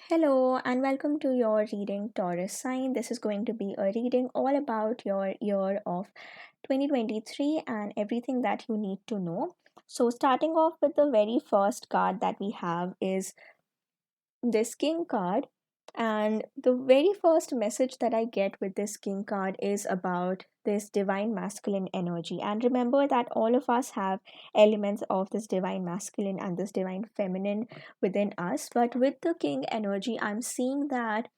Hello and welcome to your reading Taurus sign. This is going to be a reading all about your year of 2023 and everything that you need to know. So, starting off with the very first card that we have is this king card, and the very first message that I get with this king card is about this divine masculine energy. And remember that all of us have elements of this divine masculine and this divine feminine within us, but with the king energy I'm seeing that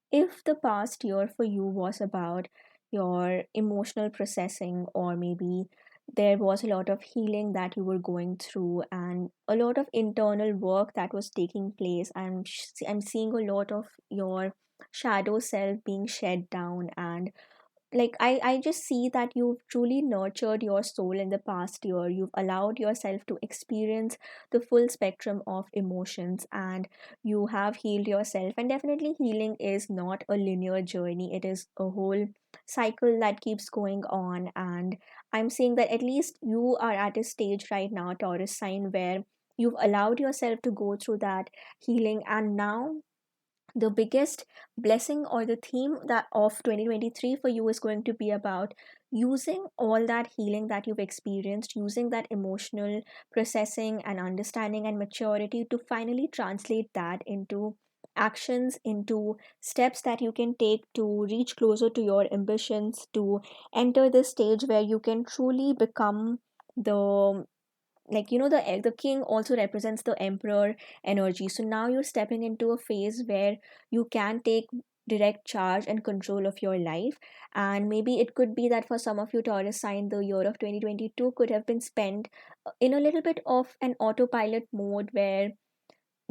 if the past year for you was about your emotional processing, or maybe there was a lot of healing that you were going through and a lot of internal work that was taking place, I'm seeing a lot of your shadow self being shed down. And I just see that you've truly nurtured your soul in the past year. You've allowed yourself to experience the full spectrum of emotions, and you have healed yourself. And definitely healing is not a linear journey, it is a whole cycle that keeps going on. And I'm saying that at least you are at a stage right now, Taurus sign, where you've allowed yourself to go through that healing. And now the biggest blessing or the theme that of 2023 for you is going to be about using all that healing that you've experienced, using that emotional processing and understanding and maturity to finally translate that into actions, into steps that you can take to reach closer to your ambitions, to enter the stage where you can truly become the the king also represents the emperor energy. So now you're stepping into a phase where you can take direct charge and control of your life. And maybe it could be that for some of you Taurus sign, the year of 2022 could have been spent in a little bit of an autopilot mode, where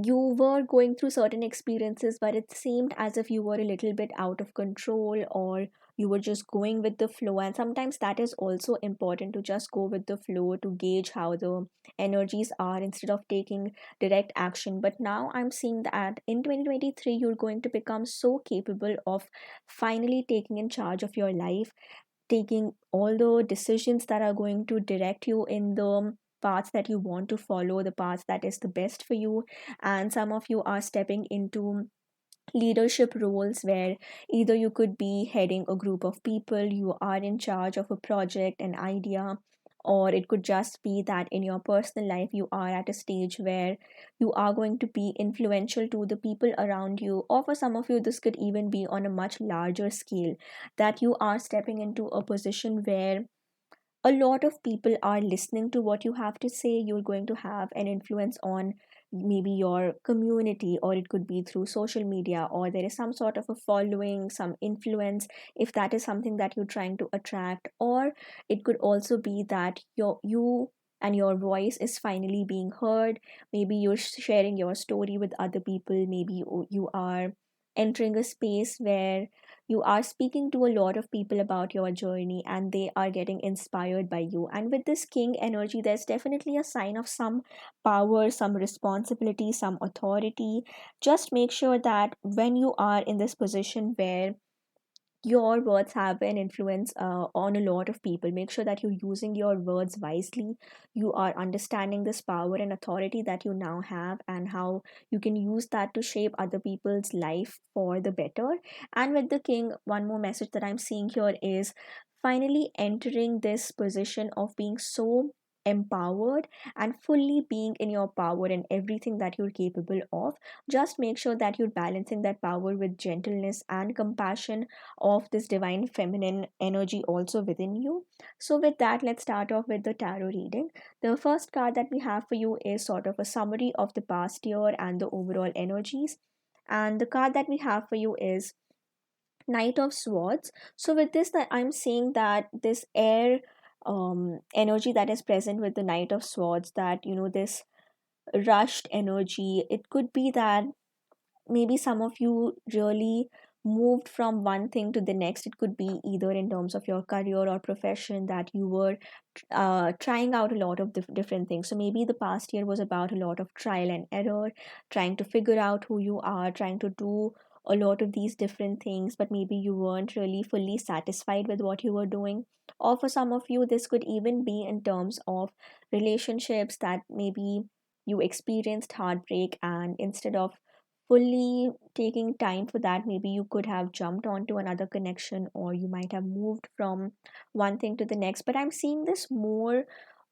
you were going through certain experiences, but it seemed as if you were a little bit out of control, or you were just going with the flow. And sometimes that is also important, to just go with the flow, to gauge how the energies are instead of taking direct action. But now I'm seeing that in 2023 you're going to become so capable of finally taking in charge of your life, taking all the decisions that are going to direct you in the paths that you want to follow, the path that is the best for you. And some of you are stepping into leadership roles, where either you could be heading a group of people, you are in charge of a project, an idea, or it could just be that in your personal life you are at a stage where you are going to be influential to the people around you. Or for some of you this could even be on a much larger scale, that you are stepping into a position where a lot of people are listening to what you have to say. You're going to have an influence on maybe your community, or it could be through social media, or there is some sort of a following, some influence, if that is something that you're trying to attract. Or it could also be that you and your voice is finally being heard. Maybe you're sharing your story with other people. Maybe you are entering a space where you are speaking to a lot of people about your journey, and they are getting inspired by you. And with this king energy, there's definitely a sign of some power, some responsibility, some authority. Just make sure that when you are in this position where your words have an influence on a lot of people, make sure that you're using your words wisely. You are understanding this power and authority that you now have, and how you can use that to shape other people's life for the better. And with the king, one more message that I'm seeing here is finally entering this position of being so empowered and fully being in your power and everything that you're capable of. Just make sure that you're balancing that power with gentleness and compassion of this divine feminine energy also within you. So, with that, let's start off with the tarot reading. The first card that we have for you is sort of a summary of the past year and the overall energies. And the card that we have for you is Knight of Swords. So, with this, that I'm seeing that this air energy that is present with the Knight of Swords, that this rushed energy, it could be that maybe some of you really moved from one thing to the next. It could be either in terms of your career or profession, that you were trying out a lot of different things. So maybe the past year was about a lot of trial and error, trying to figure out who you are, trying to do a lot of these different things, but maybe you weren't really fully satisfied with what you were doing. Or for some of you this could even be in terms of relationships, that maybe you experienced heartbreak, and instead of fully taking time for that, maybe you could have jumped onto another connection, or you might have moved from one thing to the next. But I'm seeing this more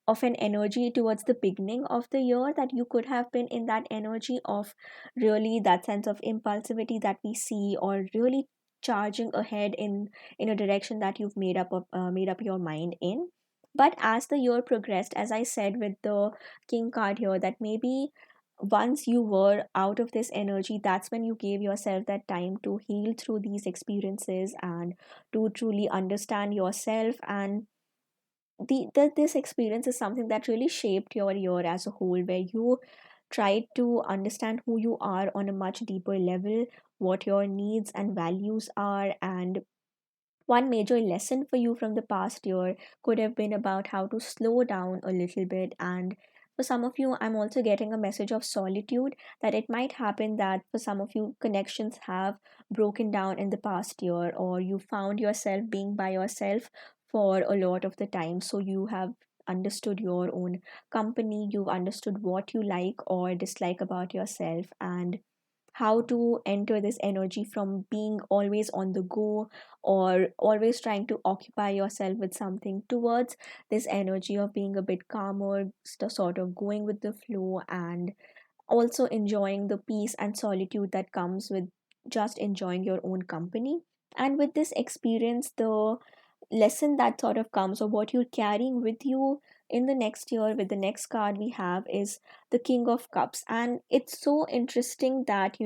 of an energy towards the beginning of the year, that you could have been in that energy of really that sense of impulsivity that we see, or really charging ahead in a direction that you've made up your mind in. But as the year progressed, as I said with the king card here, that maybe once you were out of this energy, that's when you gave yourself that time to heal through these experiences and to truly understand yourself. And this experience is something that really shaped your year as a whole, where you tried to understand who you are on a much deeper level, what your needs and values are. And one major lesson for you from the past year could have been about how to slow down a little bit. And for some of you, I'm also getting a message of solitude, that it might happen that for some of you, connections have broken down in the past year, or you found yourself being by yourself for a lot of the time. So you have understood your own company, you've understood what you like or dislike about yourself, and how to enter this energy from being always on the go, or always trying to occupy yourself with something, towards this energy of being a bit calmer, sort of going with the flow, and also enjoying the peace and solitude that comes with just enjoying your own company. And with this experience, the lesson that sort of comes, or what you're carrying with you in the next year with the next card we have, is the King of Cups. And it's so interesting that,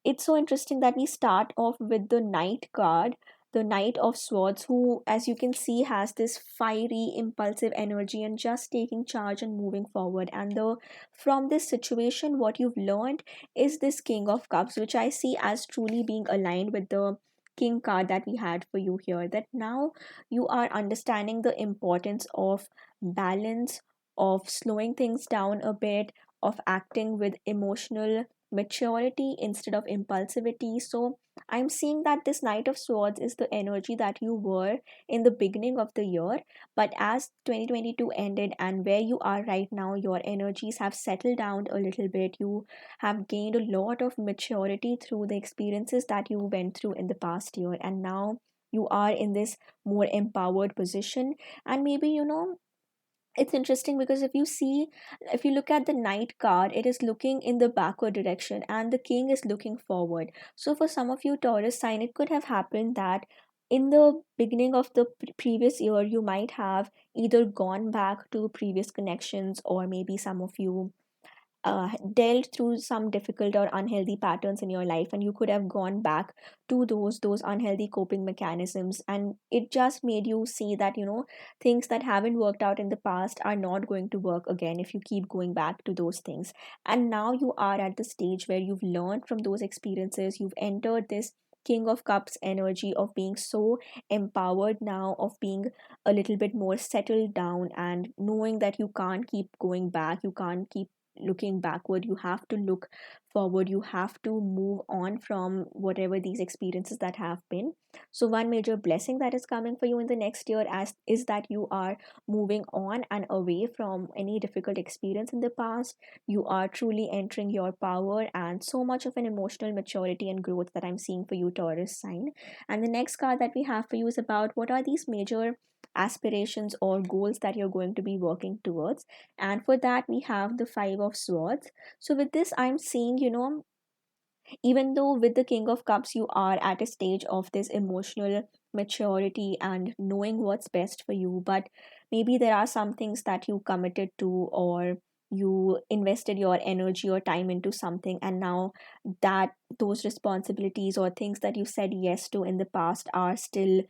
it's so interesting that we start off with the Knight card, the Knight of Swords, who, as you can see, has this fiery, impulsive energy and just taking charge and moving forward. And the from this situation, what you've learned is this King of Cups, which I see as truly being aligned with the King card that we had for you here. That now you are understanding the importance of balance, of slowing things down a bit, of acting with emotional maturity instead of impulsivity. So I'm seeing that this Knight of Swords is the energy that you were in the beginning of the year, but as 2022 ended and where you are right now, your energies have settled down a little bit. You have gained a lot of maturity through the experiences that you went through in the past year, and now you are in this more empowered position. And maybe, it's interesting because if you look at the Knight card, it is looking in the backward direction and the king is looking forward. So for some of you Taurus sign, it could have happened that in the beginning of the previous year, you might have either gone back to previous connections, or maybe some of you dealt through some difficult or unhealthy patterns in your life, and you could have gone back to those unhealthy coping mechanisms, and it just made you see that, things that haven't worked out in the past are not going to work again if you keep going back to those things. And now you are at the stage where you've learned from those experiences, you've entered this King of Cups energy of being so empowered now, of being a little bit more settled down, and knowing that you can't keep going back, you can't keep looking backward, you have to look forward, you have to move on from whatever these experiences that have been. So one major blessing that is coming for you in the next year as is that you are moving on and away from any difficult experience in the past. You are truly entering your power and so much of an emotional maturity and growth that I'm seeing for you, Taurus sign. And the next card that we have for you is about what are these major aspirations or goals that you're going to be working towards. And for that, we have the Five of Swords. So with this, I'm seeing, even though with the King of Cups you are at a stage of this emotional maturity and knowing what's best for you, but maybe there are some things that you committed to, or you invested your energy or time into something, and now that those responsibilities or things that you said yes to in the past are still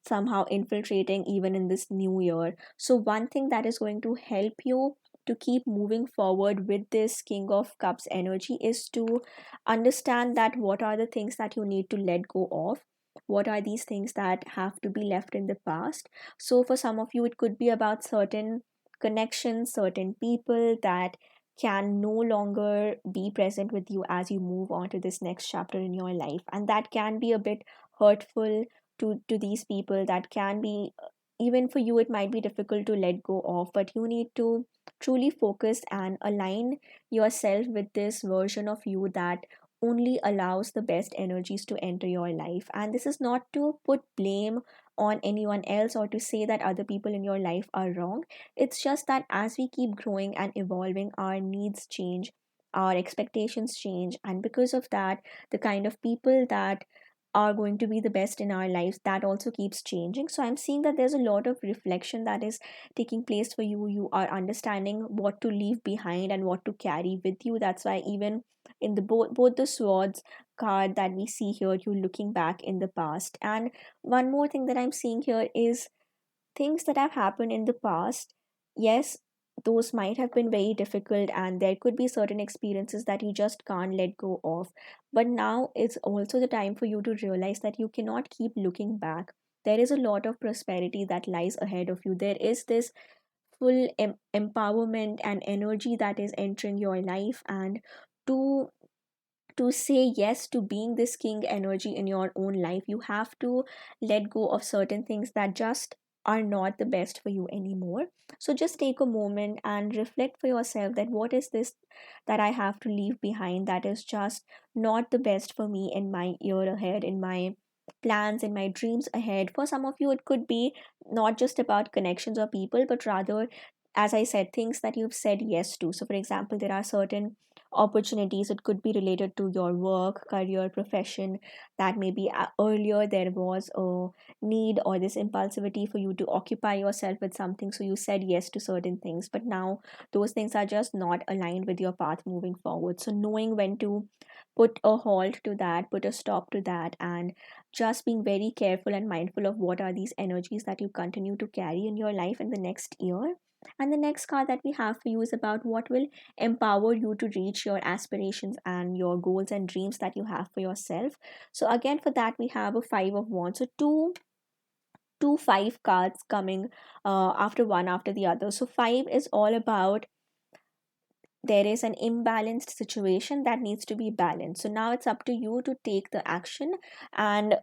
somehow infiltrating even in this new year. So one thing that is going to help you to keep moving forward with this King of Cups energy is to understand that what are the things that you need to let go of, what are these things that have to be left in the past. So for some of you, it could be about certain connections, certain people that can no longer be present with you as you move on to this next chapter in your life, and that can be a bit hurtful to these people. That can be, even for you it might be difficult to let go of, but you need to truly focus and align yourself with this version of you that only allows the best energies to enter your life. And this is not to put blame on anyone else or to say that other people in your life are wrong. It's just that as we keep growing and evolving, our needs change, our expectations change, and because of that, the kind of people that are going to be the best in our lives, that also keeps changing. So I'm seeing that there's a lot of reflection that is taking place for you. You are understanding what to leave behind and what to carry with you. That's why even in the both the swords card that we see here, you're looking back in the past. And one more thing that I'm seeing here is things that have happened in the past. Yes, those might have been very difficult, and there could be certain experiences that you just can't let go of. But now it's also the time for you to realize that you cannot keep looking back. There is a lot of prosperity that lies ahead of you. There is this full empowerment and energy that is entering your life, and to say yes to being this king energy in your own life, you have to let go of certain things that just are not the best for you anymore. So just take a moment and reflect for yourself that what is this that I have to leave behind that is just not the best for me in my year ahead, in my plans, in my dreams ahead. For some of you, it could be not just about connections or people, but rather, as I said, things that you've said yes to. So, for example, there are certain opportunities. It could be related to your work, career, profession, that maybe earlier there was a need or this impulsivity for you to occupy yourself with something, so you said yes to certain things, but now those things are just not aligned with your path moving forward. So knowing when to put a halt to that, put a stop to that, and just being very careful and mindful of what are these energies that you continue to carry in your life in the next year. And the next card that we have for you is about what will empower you to reach your aspirations and your goals and dreams that you have for yourself. So again, for that we have a five of wands. So two five cards coming after one after the other. So five is all about there is an imbalanced situation that needs to be balanced. So now it's up to you to take the action, and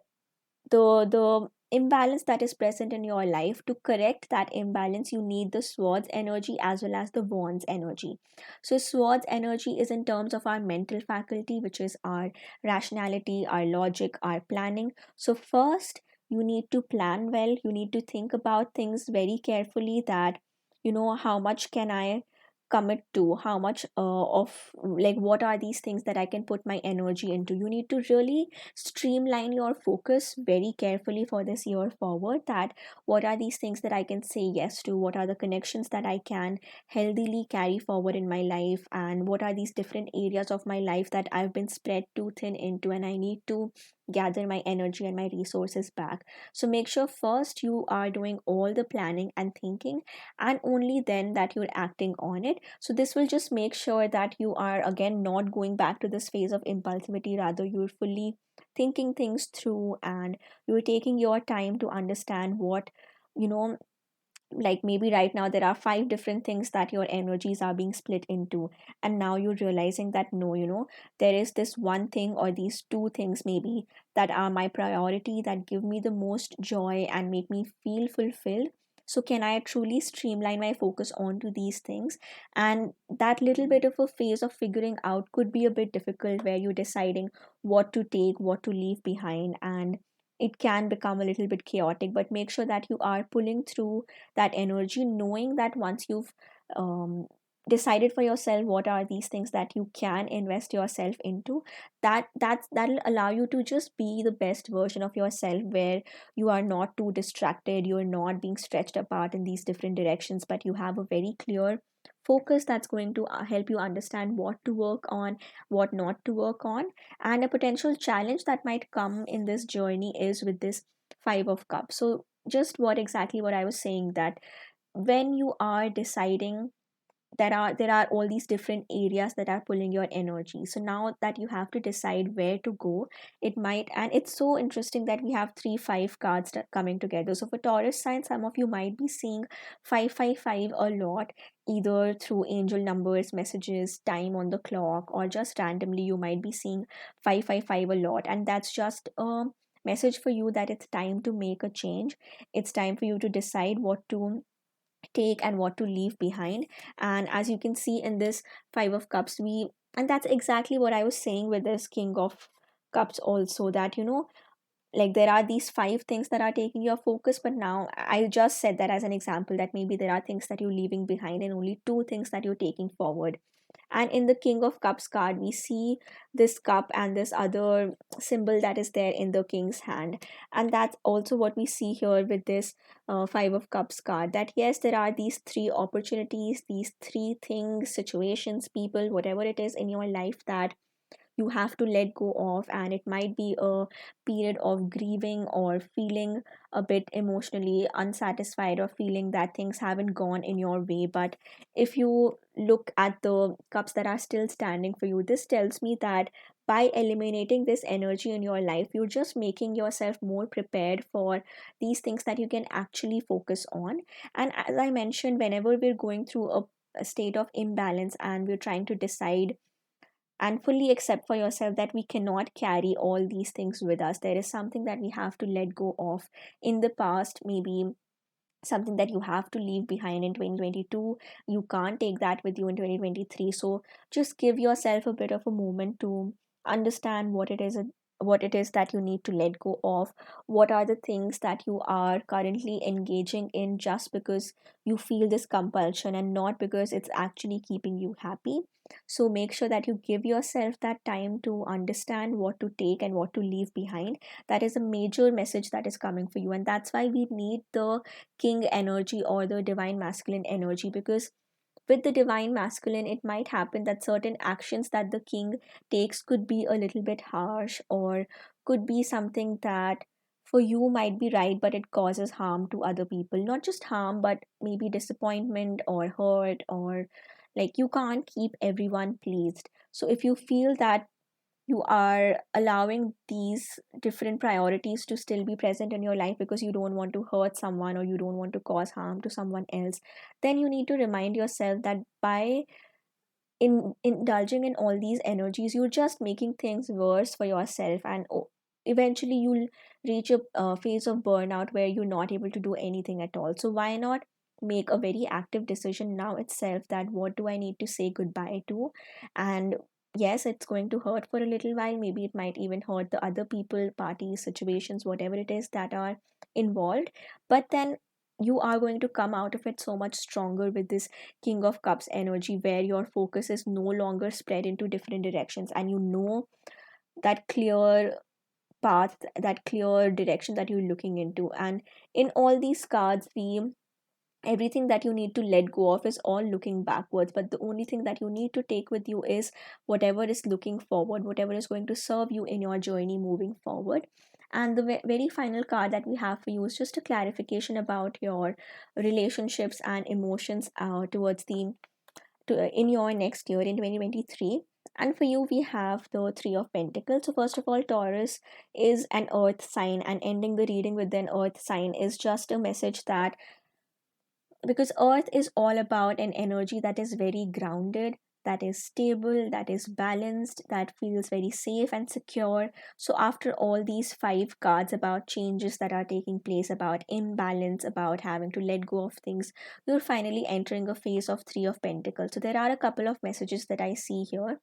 the imbalance that is present in your life, to correct that imbalance you need the swords energy as well as the wands energy. So swords energy is in terms of our mental faculty, which is our rationality, our logic, our planning. So first, you need to plan well. You need to think about things very carefully, that how much can I commit to, how much of, like, what are these things that I can put my energy into. You need to really streamline your focus very carefully for this year forward, that what are these things that I can say yes to, what are the connections that I can healthily carry forward in my life, and what are these different areas of my life that I've been spread too thin into, and I need to gather my energy and my resources back. So make sure first you are doing all the planning and thinking, and only then that you're acting on it. So this will just make sure that you are again not going back to this phase of impulsivity, rather you're fully thinking things through, and you're taking your time to understand what, you know like maybe right now there are five different things that your energies are being split into, and now you're realizing that no, there is this one thing or these two things maybe that are my priority, that give me the most joy and make me feel fulfilled. So can I truly streamline my focus onto these things? And that little bit of a phase of figuring out could be a bit difficult, where you're deciding what to take, what to leave behind, and it can become a little bit chaotic. But make sure that you are pulling through that energy, knowing that once you've decided for yourself what are these things that you can invest yourself into, that'll allow you to just be the best version of yourself, where you are not too distracted, you're not being stretched apart in these different directions, but you have a very clear focus that's going to help you understand what to work on, what not to work on. And a potential challenge that might come in this journey is with this five of cups. So just what I was saying, that when you are deciding, there are all these different areas that are pulling your energy. So now that you have to decide where to go, it might, and it's so interesting that we have three five cards coming together. So for Taurus sign, some of you might be seeing 555 a lot, either through angel numbers, messages, time on the clock, or just randomly you might be seeing 555 a lot, and that's just a message for you that it's time to make a change. It's time for you to decide what to take and what to leave behind. And as you can see in this Five of Cups, we and that's exactly what I was saying with this King of Cups also, that like there are these five things that are taking your focus, but now I just said that as an example, that maybe there are things that you're leaving behind and only two things that you're taking forward. And in the King of Cups card, we see this cup and this other symbol that is there in the king's hand. And that's also what we see here with this Five of Cups card, that yes, there are these three opportunities, these three things, situations, people, whatever it is in your life that you have to let go of. And it might be a period of grieving or feeling a bit emotionally unsatisfied or feeling that things haven't gone in your way. But if you look at the cups that are still standing for you, this tells me that by eliminating this energy in your life, you're just making yourself more prepared for these things that you can actually focus on. And as I mentioned, whenever we're going through a state of imbalance and we're trying to decide and fully accept for yourself that we cannot carry all these things with us. There is something that we have to let go of in the past, maybe something that you have to leave behind in 2022. You can't take that with you in 2023. So just give yourself a bit of a moment to understand what it is that you need to let go of. What are the things that you are currently engaging in just because you feel this compulsion and not because it's actually keeping you happy. So make sure that you give yourself that time to understand what to take and what to leave behind. That is a major message that is coming for you, and that's why we need the king energy or the divine masculine energy. Because with the divine masculine, it might happen that certain actions that the king takes could be a little bit harsh, or could be something that for you might be right, but it causes harm to other people. Not just harm, but maybe disappointment or hurt, or like you can't keep everyone pleased. So if you feel that you are allowing these different priorities to still be present in your life because you don't want to hurt someone or you don't want to cause harm to someone else, then you need to remind yourself that by indulging in all these energies, you're just making things worse for yourself. And eventually you'll reach a phase of burnout where you're not able to do anything at all. So why not make a very active decision now itself, that what do I need to say goodbye to? And yes, it's going to hurt for a little while. Maybe it might even hurt the other people, parties, situations, whatever it is that are involved. But then you are going to come out of it so much stronger with this King of Cups energy, where your focus is no longer spread into different directions, and you know that clear path, that clear direction that you're looking into. And in all these cards, the everything that you need to let go of is all looking backwards, but the only thing that you need to take with you is whatever is looking forward, whatever is going to serve you in your journey moving forward. And the very final card that we have for you is just a clarification about your relationships and emotions towards in your next year in 2023. And for you, we have the Three of Pentacles. So, first of all, Taurus is an earth sign, and ending the reading with an earth sign is just a message that, because earth is all about an energy that is very grounded, that is stable, that is balanced, that feels very safe and secure. So after all these five cards about changes that are taking place, about imbalance, about having to let go of things, you're finally entering a phase of Three of Pentacles. So there are a couple of messages that I see here.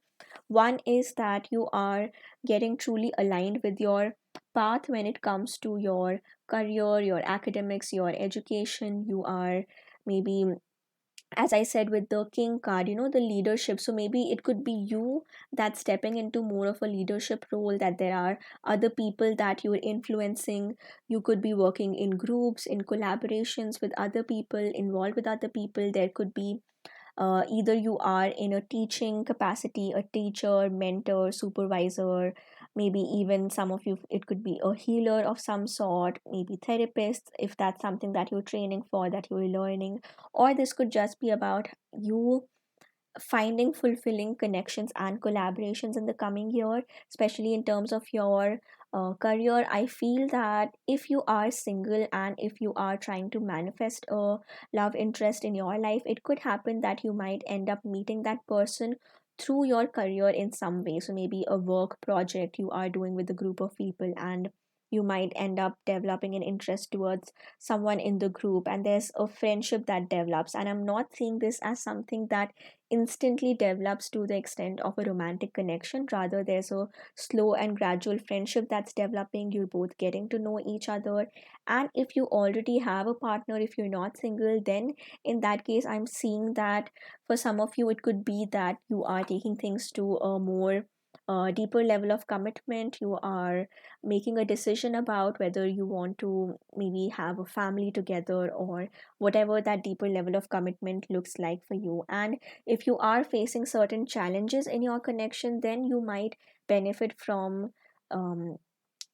One is that you are getting truly aligned with your path when it comes to your career, your academics, your education. You are maybe, as I said with the king card, the leadership. So maybe it could be you that's stepping into more of a leadership role, that there are other people that you're influencing. You could be working in groups, in collaborations with other people, involved with other people. There could be either you are in a teaching capacity, a teacher, mentor, supervisor, maybe even some of you, it could be a healer of some sort, maybe therapist, if that's something that you're training for, that you're learning. Or this could just be about you finding fulfilling connections and collaborations in the coming year, especially in terms of your career. I feel that if you are single and if you are trying to manifest a love interest in your life, it could happen that you might end up meeting that person through your career in some way. So maybe a work project you are doing with a group of people, and you might end up developing an interest towards someone in the group, and there's a friendship that develops. And I'm not seeing this as something that instantly develops to the extent of a romantic connection. Rather, there's a slow and gradual friendship that's developing. You're both getting to know each other. And if you already have a partner, if you're not single, then in that case, I'm seeing that for some of you, it could be that you are taking things to a more deeper level of commitment. You are making a decision about whether you want to maybe have a family together, or whatever that deeper level of commitment looks like for you. And if you are facing certain challenges in your connection, then you might benefit from um,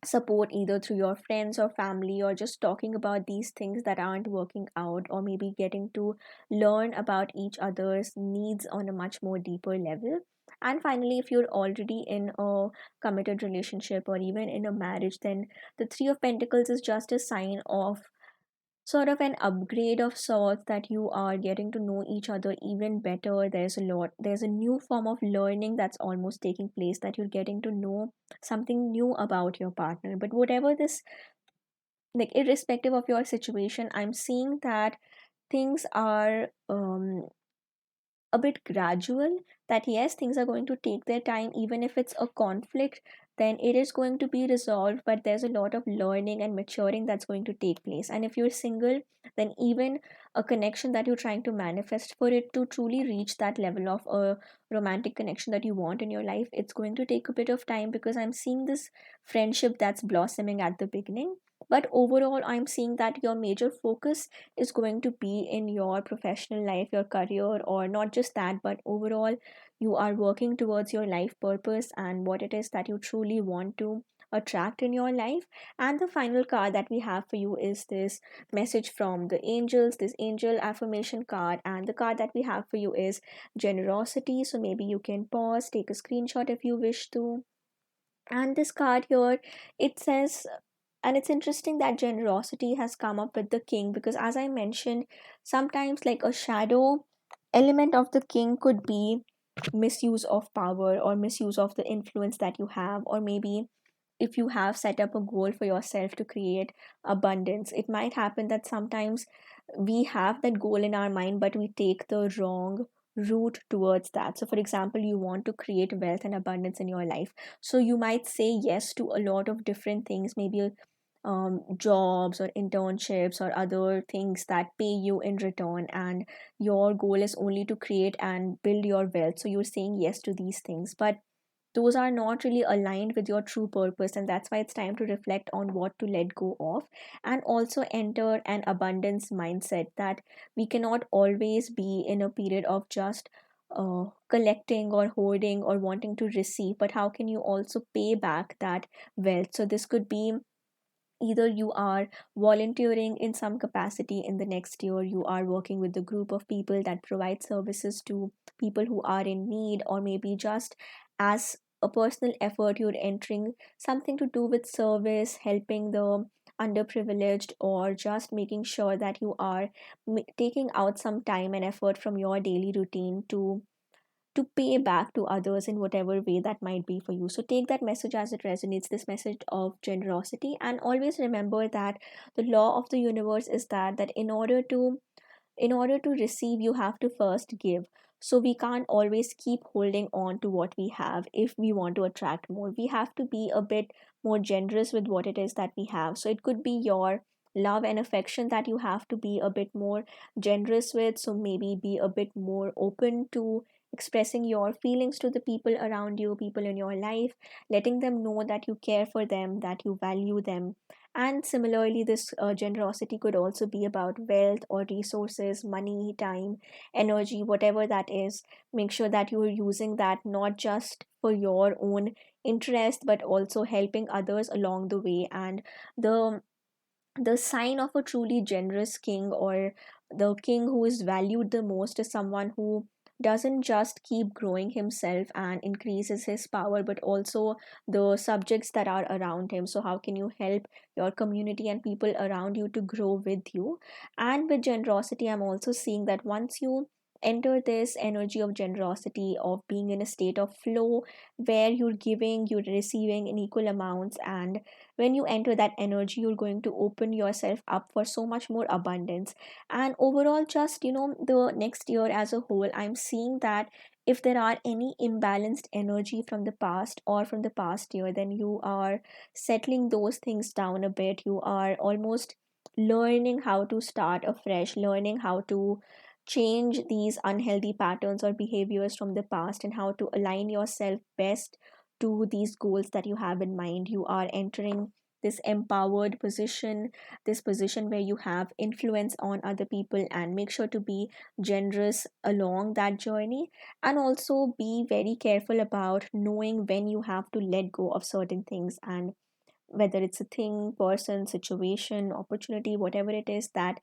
support either through your friends or family, or just talking about these things that aren't working out, or maybe getting to learn about each other's needs on a much more deeper level. And finally, if you're already in a committed relationship or even in a marriage, then the Three of Pentacles is just a sign of sort of an upgrade of sorts, that you are getting to know each other even better. There's a new form of learning that's almost taking place, that you're getting to know something new about your partner. But whatever this, like, irrespective of your situation, I'm seeing that things are a bit gradual. That yes, things are going to take their time. Even if it's a conflict, then it is going to be resolved, but there's a lot of learning and maturing that's going to take place. And if you're single, then even a connection that you're trying to manifest, for it to truly reach that level of a romantic connection that you want in your life, it's going to take a bit of time, because I'm seeing this friendship that's blossoming at the beginning. But overall, I'm seeing that your major focus is going to be in your professional life, your career, or not just that, but overall, you are working towards your life purpose and what it is that you truly want to attract in your life. And the final card that we have for you is this message from the angels, this angel affirmation card. And the card that we have for you is generosity. So maybe you can pause, take a screenshot if you wish to. And this card here, it says, and it's interesting that generosity has come up with the king, because as I mentioned, sometimes like a shadow element of the king could be misuse of power, or misuse of the influence that you have. Or maybe if you have set up a goal for yourself to create abundance, it might happen that sometimes we have that goal in our mind, but we take the wrong route towards that. So for example, you want to create wealth and abundance in your life, so you might say yes to a lot of different things, maybe jobs or internships or other things that pay you in return, and your goal is only to create and build your wealth. So you're saying yes to these things, but those are not really aligned with your true purpose, and that's why it's time to reflect on what to let go of, and also enter an abundance mindset, that we cannot always be in a period of just collecting or hoarding or wanting to receive, but how can you also pay back that wealth. So this could be either you are volunteering in some capacity in the next year, you are working with a group of people that provide services to people who are in need, or maybe just as a personal effort, you're entering something to do with service, helping the underprivileged, or just making sure that you are taking out some time and effort from your daily routine to pay back to others in whatever way that might be for you. So take that message as it resonates, this message of generosity, and always remember that the law of the universe is that in order to receive, you have to first give. So we can't always keep holding on to what we have. If we want to attract more, we have to be a bit more generous with what it is that we have. So it could be your love and affection that you have to be a bit more generous with. So maybe be a bit more open to expressing your feelings to the people around you, people in your life, letting them know that you care for them, that you value them. And similarly, this generosity could also be about wealth or resources, money, time, energy, whatever that is. Make sure that you are using that not just for your own interest, but also helping others along the way. And the the sign of a truly generous king, or the king who is valued the most, is someone who doesn't just keep growing himself and increases his power, but also the subjects that are around him. So how can you help your community and people around you to grow with you? And with generosity, I'm also seeing that once you enter this energy of generosity, of being in a state of flow where you're giving, you're receiving in equal amounts. And when you enter that energy, you're going to open yourself up for so much more abundance. And overall, just the next year as a whole, I'm seeing that if there are any imbalanced energy from the past or from the past year, then you are settling those things down a bit. You are almost learning how to start afresh, learning how to change these unhealthy patterns or behaviors from the past, and how to align yourself best to these goals that you have in mind. You are entering this empowered position, this position where you have influence on other people, and make sure to be generous along that journey. And also be very careful about knowing when you have to let go of certain things, and whether it's a thing, person, situation, opportunity, whatever it is that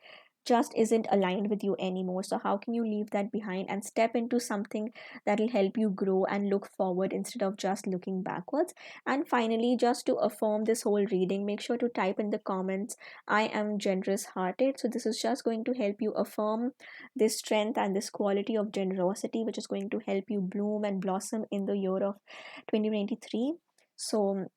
just isn't aligned with you anymore. So, how can you leave that behind and step into something that'll help you grow and look forward instead of just looking backwards? And finally, just to affirm this whole reading, make sure to type in the comments, I am generous hearted. So, this is just going to help you affirm this strength and this quality of generosity, which is going to help you bloom and blossom in the year of 2023. So,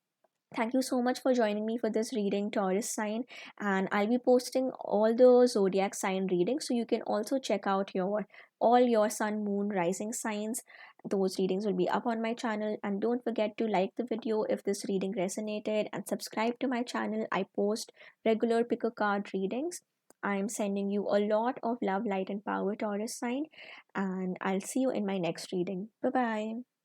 thank you so much for joining me for this reading, Taurus sign. And I'll be posting all the zodiac sign readings, so you can also check out your all your sun, moon, rising signs. Those readings will be up on my channel. And don't forget to like the video if this reading resonated, and subscribe to my channel. I post regular pick a card readings. I'm sending you a lot of love, light, and power, Taurus sign. And I'll see you in my next reading. Bye bye.